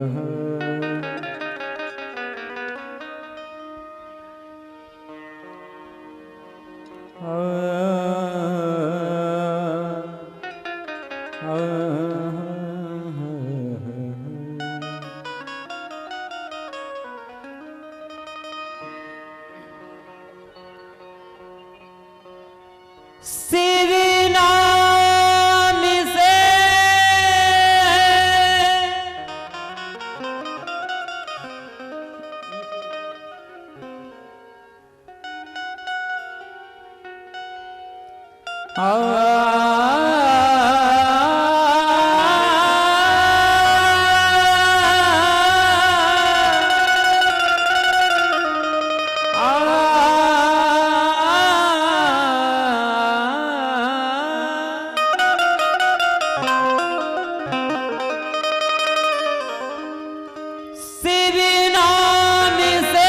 शिव नाम से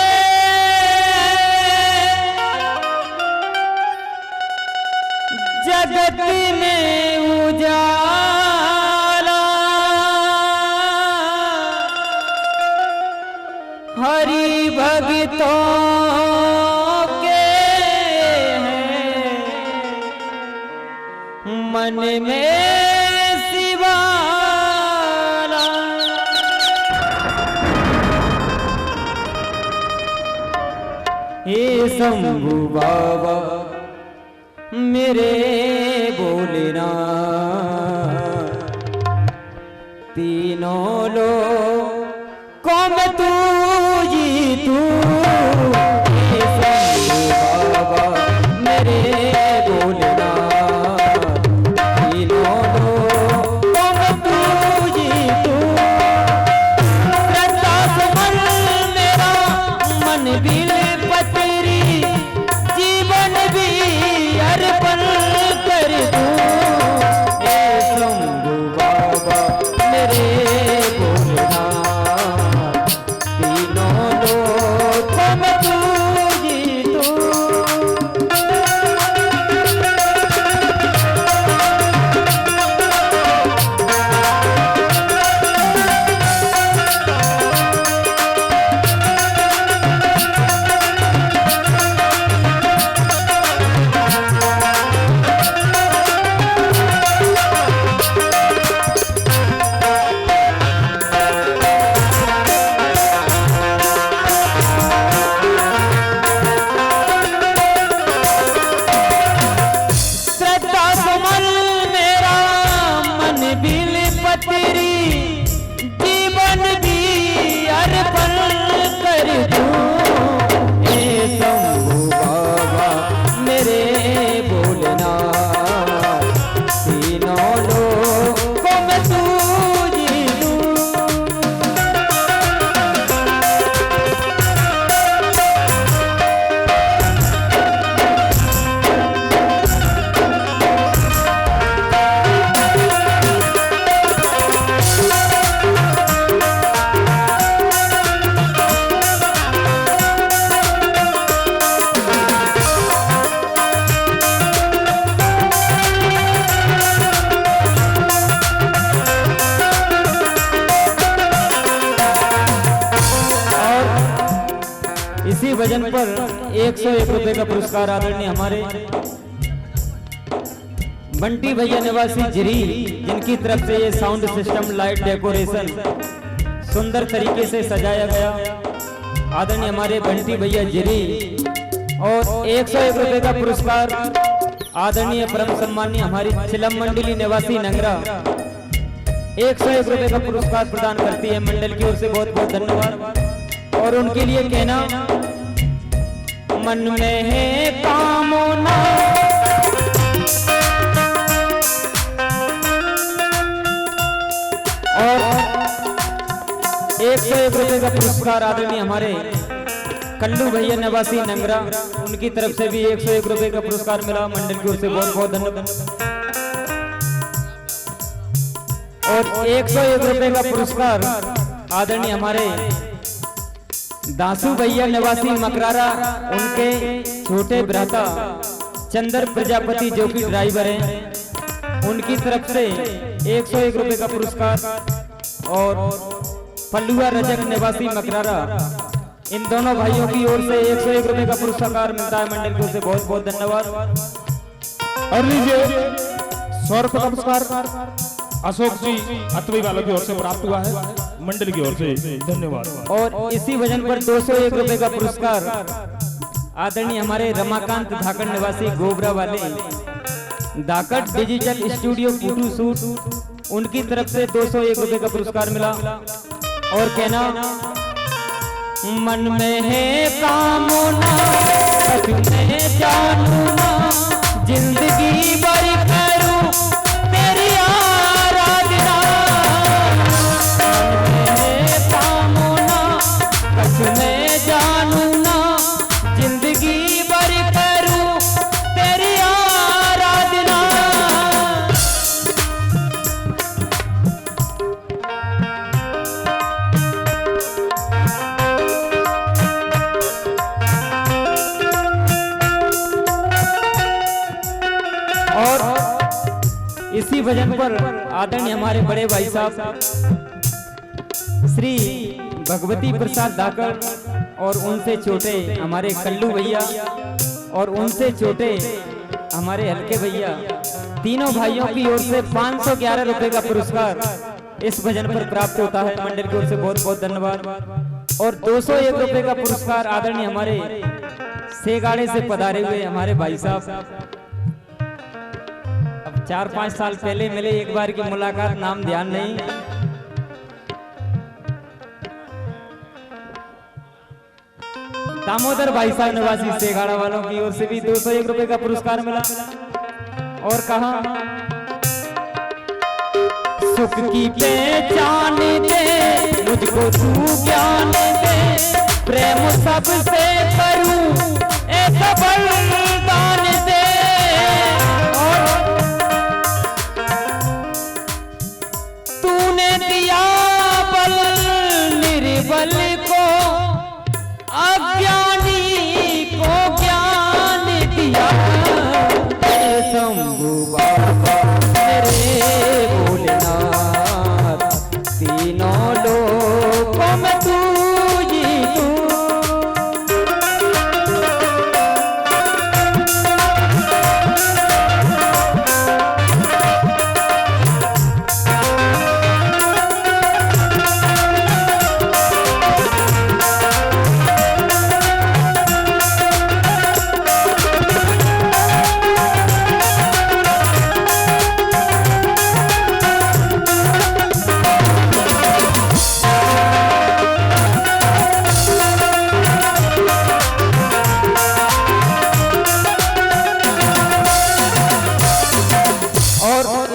जगत में उजाला हरि भक्तों के हैं मन में शिवाला। हे शंभू बाबा मेरे भोलेनाथ तीनों लोकों में तू जी तू। हे शंभू बाबा मेरे भोलेनाथ तीनों लोकों में तू जी तू। श्रद्धा सुमन मेरा मन बिल पतरी जीवन भी अर्पण कर दूं। हे शंभू बाबा मेरे भोलेनाथ तीनों लोकों में तू जी तू। तेरी जीवन भी अर्पण कर दूं। हे शंभू बाबा मेरे भोलेनाथ तीनों लोकों में तू जी दूं। इसी भजन पर 101 रुपए का पुरस्कार आदरणीय हमारे बंटी भैया निवासी जिरी, जिनकी तरफ से ये साउंड सिस्टम लाइट डेकोरेशन सुंदर तरीके से सजाया गया। आदरणीय हमारे बंटी भैया जिरी। और 101 रुपए का पुरस्कार आदरणीय परम सम्मानीय हमारी चिलम मंडली निवासी नंगरा 101 रुपए का पुरस्कार प्रदान करती है। मंडल की ओर से बहुत बहुत धन्यवाद। और उनके लिए कहना मन में है कामना और 101 रुपए का पुरस्कार आदरणीय हमारे कल्लू भैया निवासी नंगरा, उनकी तरफ से भी 101 रुपए का पुरस्कार मिला। मंडल की ओर से बहुत बहुत धन्यवाद। और 101 रुपए का पुरस्कार आदरणीय हमारे दासू भैया निवासी मकरारा, उनके छोटे भ्राता चंद्र प्रजापति जो कि ड्राइवर हैं, उनकी तरफ से 101 रुपए का पुरस्कार। और फल्लुआ रजक निवासी मकरारा, इन दोनों भाइयों की ओर से 101 रुपए का पुरस्कार मिलता है। मंडल की ओर से बहुत बहुत धन्यवाद। और लीजिए 100 रुपए का पुरस्कार अशोक जी अतवी वालों की ओर से प्राप्त हुआ है, मंडल की ओर से धन्यवाद। और इसी वजन पर 201 रुपए का पुरस्कार आदरणीय हमारे रमाकांत धाकड़ निवासी गोबरा वाले धाकड़ डिजिटल स्टूडियो फोटो शूट, उनकी तरफ से 201 रुपए का पुरस्कार मिला। और कहना मन में है कामना सच में जानू ना, जिंदगी भर करूं तेरी आराधना। मन में है कामना सच में जानू ना, जिंदगी भर करूं तेरी आराधना। और इसी वजन पर आदरणीय हमारे बड़े भाई साहब श्री भगवती प्रसाद धाकड़ और उनसे छोटे हमारे कल्लू भैया और उनसे छोटे हमारे हल्के भैया, तीनों भाइयों की ओर से 511 रुपए का पुरस्कार इस भजन पर प्राप्त होता है। मंडल की ओर से बहुत बहुत धन्यवाद। और 201 रुपए का पुरस्कार आदरणीय हमारे सेगाड़े से पधारे हुए हमारे भाई साहब, अब 4-5 साल पहले मिले, एक बार की मुलाकात, नाम ध्यान नहीं। दामोदर भाई साहब निवासी सेगाड़ा वालों की ओर से भी 201 रुपए का पुरस्कार मिला। और कहा सुख की पहचान दे मुझको तू ज्ञान दे, प्रेम सबसे करूं एक बलिदान दे। और तूने दिया बल निर्बल को, अज्ञानी को ज्ञान दिया। शंभु बाबा मेरे भोलेनाथ, तीनों लोकों में तू ही तू।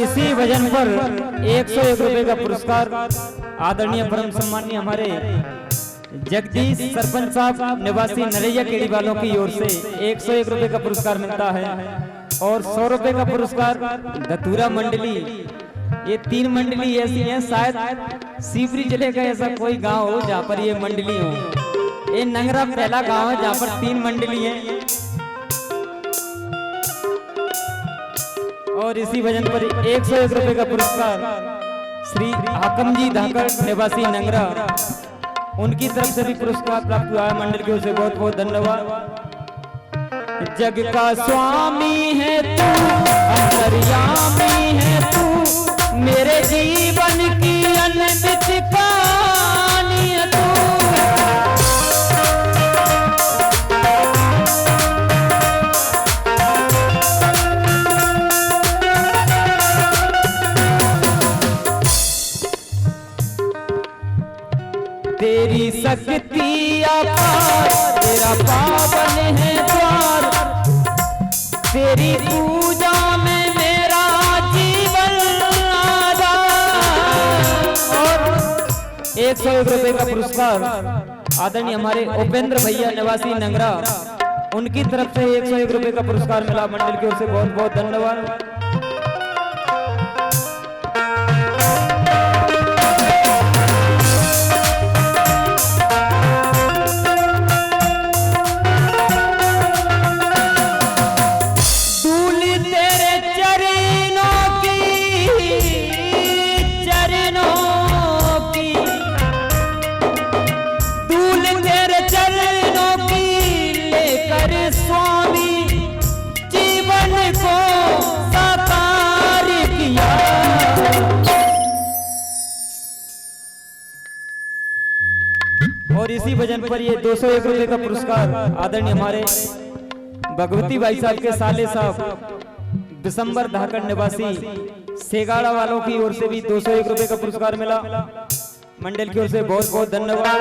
इसी वजन पर 101 रुपए का पुरस्कार आदरणीय परम सम्मानीय हमारे जगदीश सरपंच साहब निवासी नरैया केड़ी वालों की ओर से 101 रुपए का पुरस्कार मिलता है। और 100 रुपए का पुरस्कार धतूरा मंडली, ये 3 मंडली ऐसी हैं, शायद सीवरी जिले का ऐसा कोई गांव हो जहां पर ये मंडली हो। ये नंगरा पहला गांव है जहां पर 3 मंडली है। और इसी वजन पर 101 रुपए का पुरस्कार श्री हाकम जी धाकड़ निवासी नंगरा, उनकी तरफ से भी पुरस्कार प्राप्त हुआ है। मंडल की ओर से बहुत बहुत धन्यवाद। जग का स्वामी है तू, अंतर्यामी है तू, मेरे जीवन की अनंत कहानी है तू। तेरी शक्ति अपार, तेरा पावन है द्वार, तेरी पूजा में मेरा जीवन आधार। और 101 रुपए का पुरस्कार आदरणीय हमारे उपेंद्र भैया निवासी नंगरा, उनकी तरफ से 101 रुपए का पुरस्कार मिला। मंडल की ओर से बहुत बहुत धन्यवाद। और इसी भजन पर ये 201 रुपए का पुरस्कार आदरणीय हमारे भगवती भाई साहब के साले साहब दिसंबर धाकड़ निवासी सेगाड़ा वालों की ओर से भी 201 रुपए का पुरस्कार मिला। मंडल की ओर से बहुत बहुत धन्यवाद।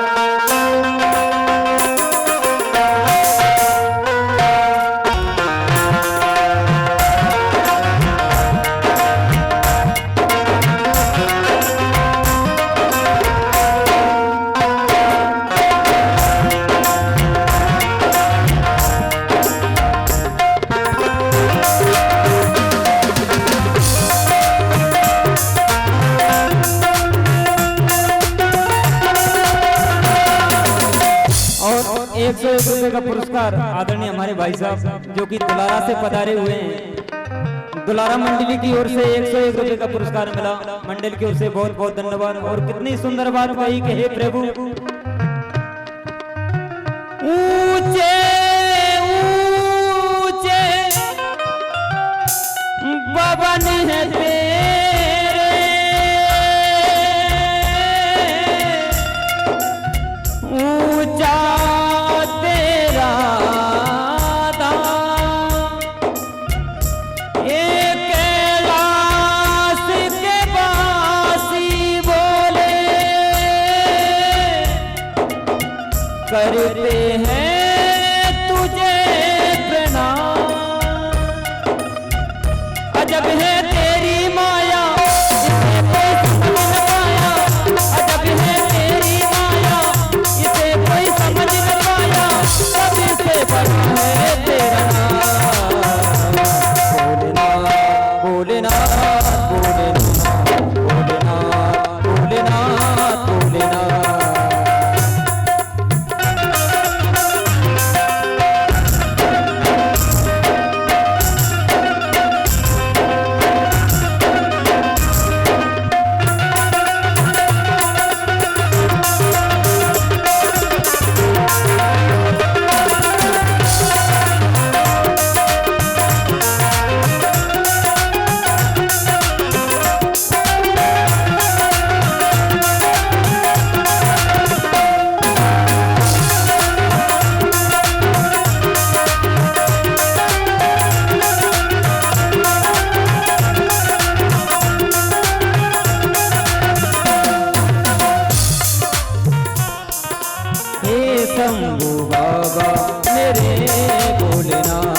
और 101 रुपए का पुरस्कार आदरणीय हमारे भाई साहब जो कि दुलारा से पधारे हुए हैं, दुलारा मंडली की ओर से 101 रुपए का पुरस्कार मिला। मंडल की ओर से बहुत बहुत धन्यवाद। और कितनी सुंदर बात कही कि हे प्रभु, ऊंचे ऊंचे भवन है तेरे, ऊंचा तेरा दाम, ये कैलाश के वासी बोले करते हैं तुझे प्रणाम। अजब है तेरी माया इसे कोई समझ न पाया, अजब है तेरी माया इसे कोई समझ न पाया, कभी से बड़ा है तेरा नाम। भोलेनाथ भोलेनाथ भोलेनाथ भोलेनाथ भोलेनाथ। शंभू बाबा मेरे भोलेनाथ,